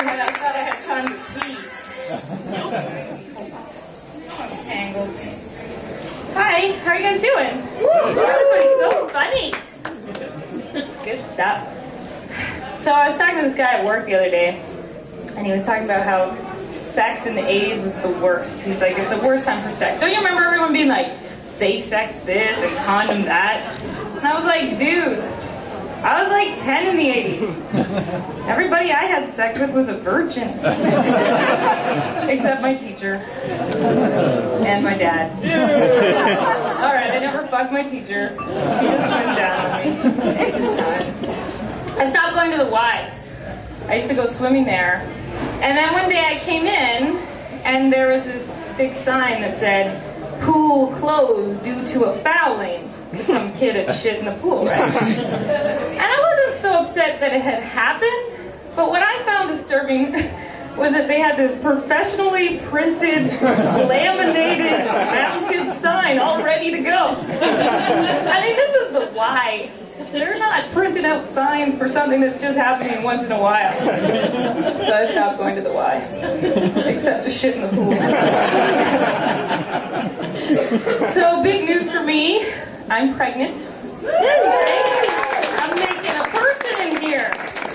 I thought I had time to pee. I'm tangled. Hi, how are you guys doing? Everybody's so funny. It's good stuff. So I was talking to this guy at work the other day, and he was talking about how sex in the 80s was the worst. He's like, it's the worst time for sex. Don't you remember everyone being like, safe sex this and condom that? And I was like, dude, I was like 10 in the 80s. Everybody I had sex with was a virgin. Except my teacher. And my dad. Alright, I never fucked my teacher. She just went down on me. I stopped going to the Y. I used to go swimming there. And then one day I came in, and there was this big sign that said, "Pool closed due to a fouling." Some kid had shit in the pool, right? And I wasn't so upset that it had happened, but what I found disturbing was that they had this professionally printed, laminated, mounted sign all ready to go. I mean, this is the Y. They're not printing out signs for something that's just happening once in a while. So I stopped going to the Y. Except to shit in the pool. So big news for me. I'm pregnant. I'm making a person in here.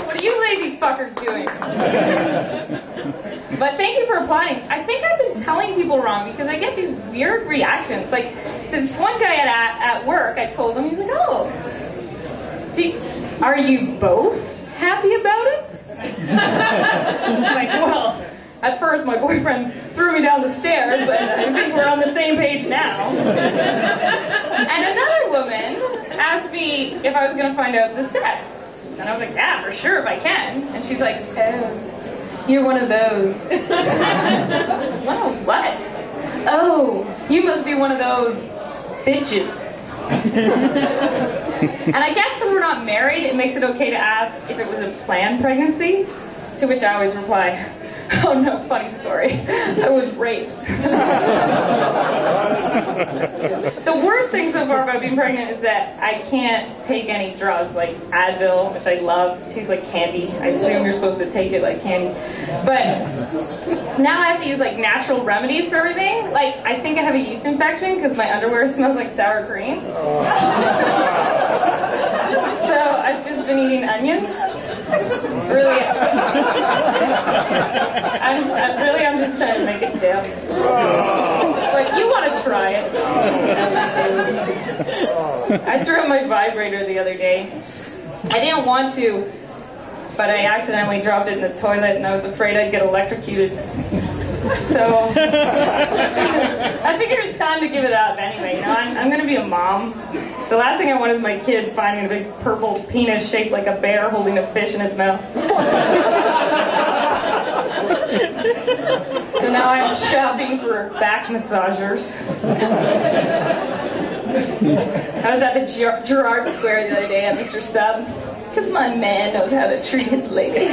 What are you lazy fuckers doing? But thank you for applauding. I think I've been telling people wrong because I get these weird reactions. Like this one guy at work, I told him, he's like, "Oh, are you both happy about it?" I'm like, well, at first my boyfriend threw me down the stairs, but I think we're on the same page now. And another woman asked me if I was going to find out the sex. And I was like, yeah, for sure, if I can. And she's like, "Oh, you're one of those." One of what? "Oh, you must be one of those bitches." And I guess because we're not married, it makes it okay to ask if it was a planned pregnancy, to which I always reply, "Oh no, funny story. I was raped." The worst thing so far about being pregnant is that I can't take any drugs, like Advil, which I love. It tastes like candy. I assume you're supposed to take it like candy. But now I have to use like natural remedies for everything. Like I think I have a yeast infection because my underwear smells like sour cream. So I've just been eating onions. Really, I'm just trying to make it dip. But you want to try it? I threw out my vibrator the other day. I didn't want to, but I accidentally dropped it in the toilet, and I was afraid I'd get electrocuted. So I figured it's time to give it up anyway. You know, I'm going to be a mom. The last thing I want is my kid finding a big purple penis shaped like a bear holding a fish in its mouth. So now I'm shopping for back massagers. I was at the Gerrard Square the other day at Mr. Sub, because my man knows how to treat his lady.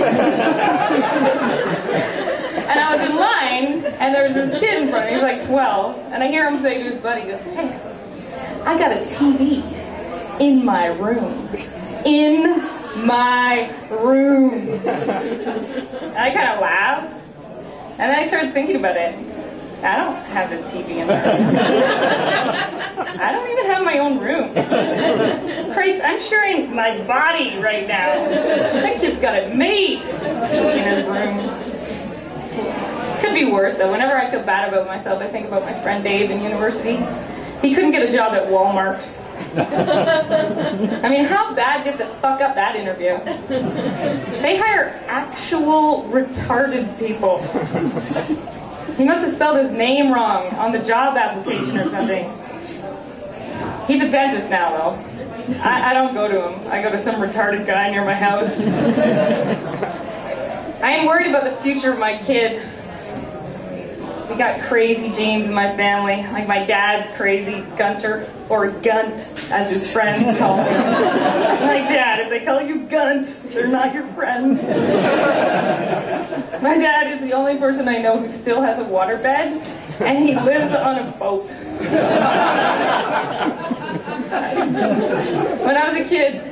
And I was in line, and there was this kid in front of me, he's like 12, and I hear him say to his buddy, he goes, "Hey, I got a TV in my room. In my room." And I kind of laughed, and then I started thinking about it. I don't have a TV in my room. I don't even have my own room. Christ, I'm sharing my body right now. That kid's got it made. TV in his room. Could be worse though. Whenever I feel bad about myself, I think about my friend Dave in university. He couldn't get a job at Walmart. I mean, how bad do you have to fuck up that interview? They hire actual retarded people. He must have spelled his name wrong on the job application or something. He's a dentist now though. I don't go to him. I go to some retarded guy near my house. I am worried about the future of my kid. We got crazy genes in my family. Like my dad's crazy, Gunter, or Gunt, as his friends call him. My dad, if they call you Gunt, they're not your friends. My dad is the only person I know who still has a waterbed, and he lives on a boat. When I was a kid,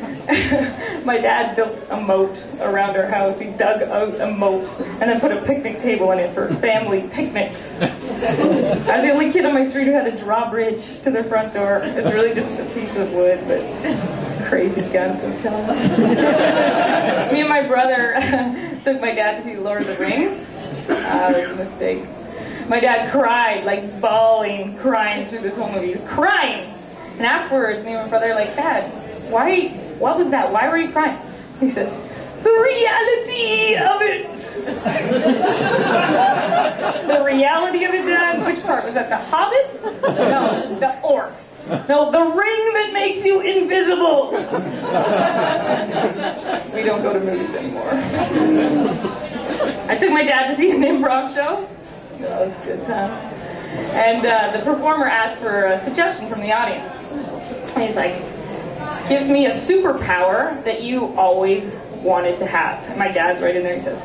My dad built a moat around our house. He dug out a moat and then put a picnic table in it for family picnics. I was the only kid on my street who had a drawbridge to their front door. It's really just a piece of wood, but crazy guns, I'm telling you. Me and my brother took my dad to see Lord of the Rings. It was a mistake. My dad cried, like bawling, crying through this whole movie. Crying! And afterwards, me and my brother are like, Dad, what was that? Why were you crying? He says, the reality of it! The reality of it, Dad? Which part? Was that the hobbits? No, the orcs. No, the ring that makes you invisible! We don't go to movies anymore. I took my dad to see an improv show. That was a good time. And the performer asked for a suggestion from the audience. And he's like, give me a superpower that you always wanted to have. And my dad's right in there, he says,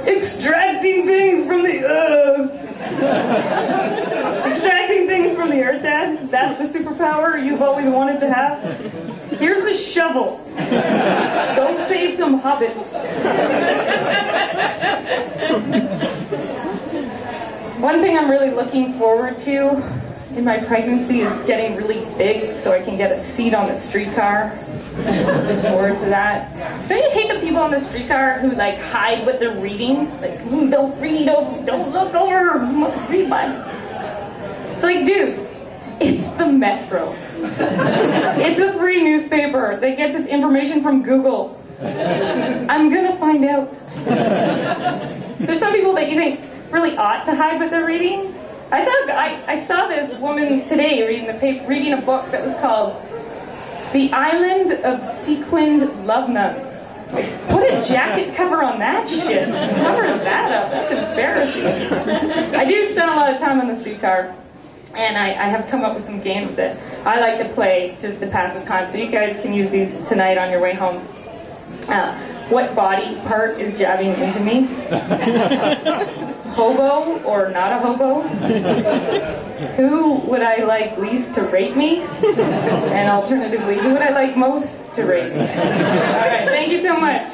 extracting things from the earth. Extracting things from the earth, Dad? That's the superpower you've always wanted to have? Here's a shovel. Go save some hobbits. One thing I'm really looking forward to in my pregnancy is getting really big so I can get a seat on the streetcar. Looking forward to that. Don't you hate the people on the streetcar who like hide what they're reading? Like, don't read over, don't look over, read by. It's like, dude, it's the Metro. It's a free newspaper that gets its information from Google. I'm gonna find out. There's some people that you think really ought to hide what they're reading. I saw this woman today reading a book that was called The Island of Sequined Love Nuns. Like, put a jacket cover on that shit. Cover that up. That's embarrassing. I do spend a lot of time on the streetcar, and I have come up with some games that I like to play just to pass the time. So you guys can use these tonight on your way home. What body part is jabbing into me? Hobo or not a hobo? Who would I like least to rate me? And alternatively, who would I like most to rate me? All right, thank you so much.